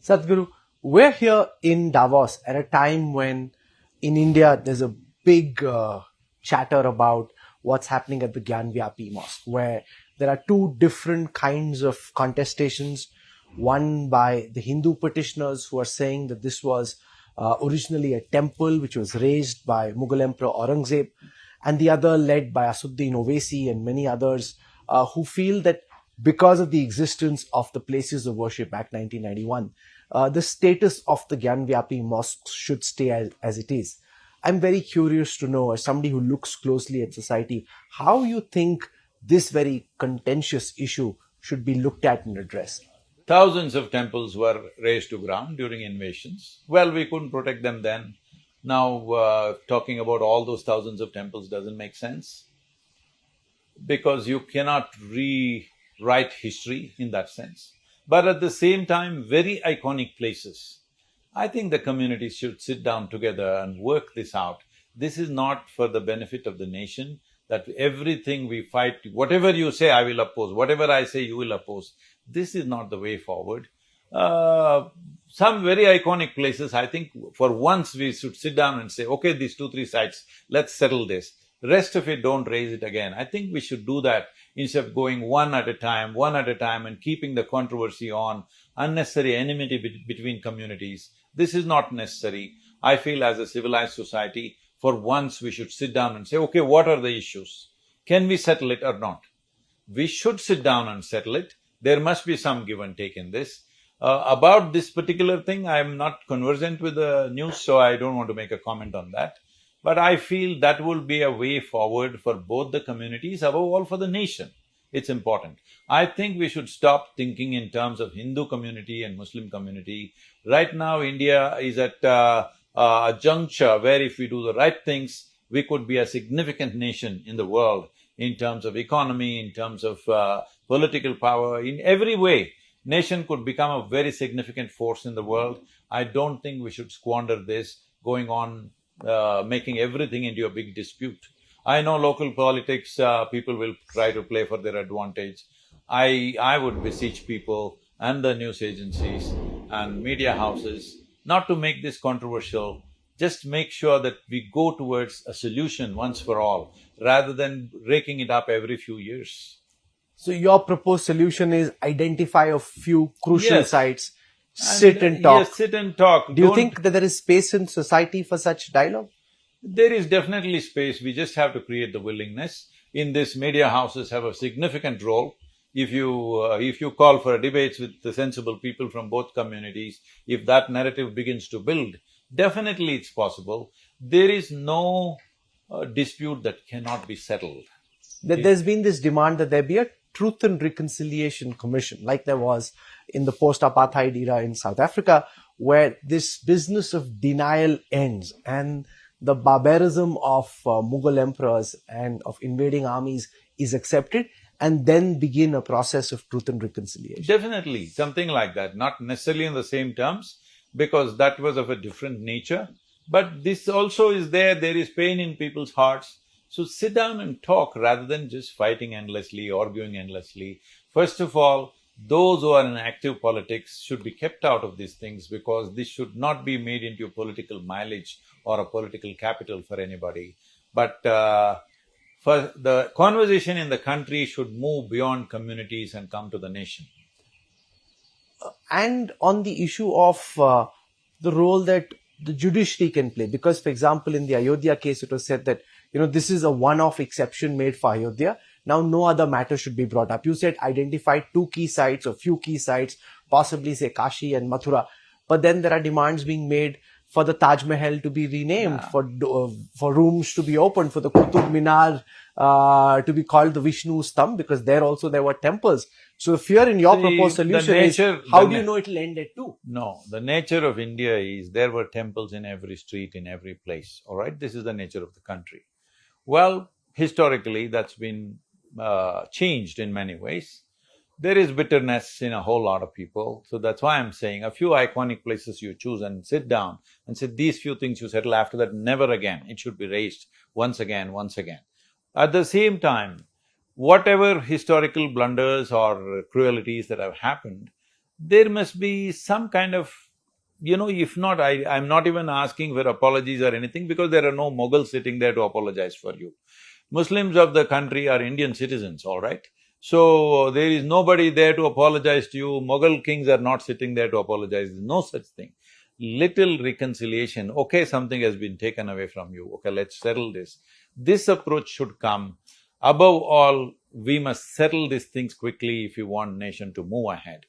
Sadhguru, we're here in Davos at a time when in India there's a big chatter about what's happening at the Gyanvyapi Mosque, where there are two different kinds of contestations. One by the Hindu petitioners who are saying that this was originally a temple which was raised by Mughal Emperor Aurangzeb, and the other led by Asuddin Owaisi and many others who feel that because of the existence of the places of worship Act 1991, the status of the Gyanvyapi mosques should stay as it is. I'm very curious to know, as somebody who looks closely at society, how you think this very contentious issue should be looked at and addressed. Thousands of temples were razed to ground during invasions. Well, we couldn't protect them then. Now, talking about all those thousands of temples doesn't make sense because you cannot rewrite history in that sense. But at the same time, very iconic places. I think the communities should sit down together and work this out. This is not for the benefit of the nation, that everything we fight, whatever you say, I will oppose, whatever I say, you will oppose. This is not the way forward. Some very iconic places, I think for once we should sit down and say, okay, these 2, 3 sites, let's settle this. Rest of it, don't raise it again. I think we should do that instead of going one at a time and keeping the controversy on, unnecessary enmity between communities. This is not necessary. I feel as a civilized society, for once we should sit down and say, okay, what are the issues? Can we settle it or not? We should sit down and settle it. There must be some give and take in this. About this particular thing, I am not conversant with the news, so I don't want to make a comment on that. But I feel that will be a way forward for both the communities, above all for the nation. It's important. I think we should stop thinking in terms of Hindu community and Muslim community. Right now, India is at a juncture where if we do the right things, we could be a significant nation in the world in terms of economy, in terms of political power, in every way. Nation could become a very significant force in the world. I don't think we should squander this, going on making everything into a big dispute. I know local politics, people will try to play for their advantage. I would beseech people and the news agencies and media houses not to make this controversial. Just make sure that we go towards a solution once for all, rather than raking it up every few years. So your proposed solution is identify a few crucial Yes. sites, sit and talk. Yes, sit and talk. Do you Don't- think that there is space in society for such dialogue? There is definitely space, we just have to create the willingness. In this, media houses have a significant role. If you call for debates with the sensible people from both communities, if that narrative begins to build, definitely it's possible. There is no dispute that cannot be settled. There's been this demand that there be a Truth and Reconciliation Commission, like there was in the post-apartheid era in South Africa, where this business of denial ends and the barbarism of Mughal emperors and of invading armies is accepted, and then begin a process of truth and reconciliation. Definitely, something like that, not necessarily in the same terms, because that was of a different nature. But this also is there is pain in people's hearts. So sit down and talk rather than just fighting endlessly, arguing endlessly. First of all, those who are in active politics should be kept out of these things, because this should not be made into a political mileage or a political capital for anybody. But for the conversation in the country should move beyond communities and come to the nation. And on the issue of the role that the judiciary can play, because for example in the Ayodhya case it was said that this is a one-off exception made for Ayodhya, now no other matter should be brought up. You said identify 2 key sites or few key sites, possibly say Kashi and Mathura, but then there are demands being made for the Taj Mahal to be renamed, for rooms to be opened, for the Qutub Minar to be called the Vishnu's thumb, because there were temples. So the fear in your proposed solution is, how do you know it'll end at 2? No, the nature of India is there were temples in every street, in every place, all right? This is the nature of the country. Well, historically, that's been changed in many ways. There is bitterness in a whole lot of people, so that's why I'm saying a few iconic places you choose and sit down and say, these few things you settle, after that never again, it should be raised once again. At the same time, whatever historical blunders or cruelties that have happened, there must be some kind of, if not, I'm not even asking for apologies or anything because there are no Mughals sitting there to apologize for you. Muslims of the country are Indian citizens, all right? So, there is nobody there to apologize to you. Mughal kings are not sitting there to apologize. There's no such thing. Little reconciliation, okay, something has been taken away from you, okay, let's settle this. This approach should come. Above all, we must settle these things quickly if you want nation to move ahead.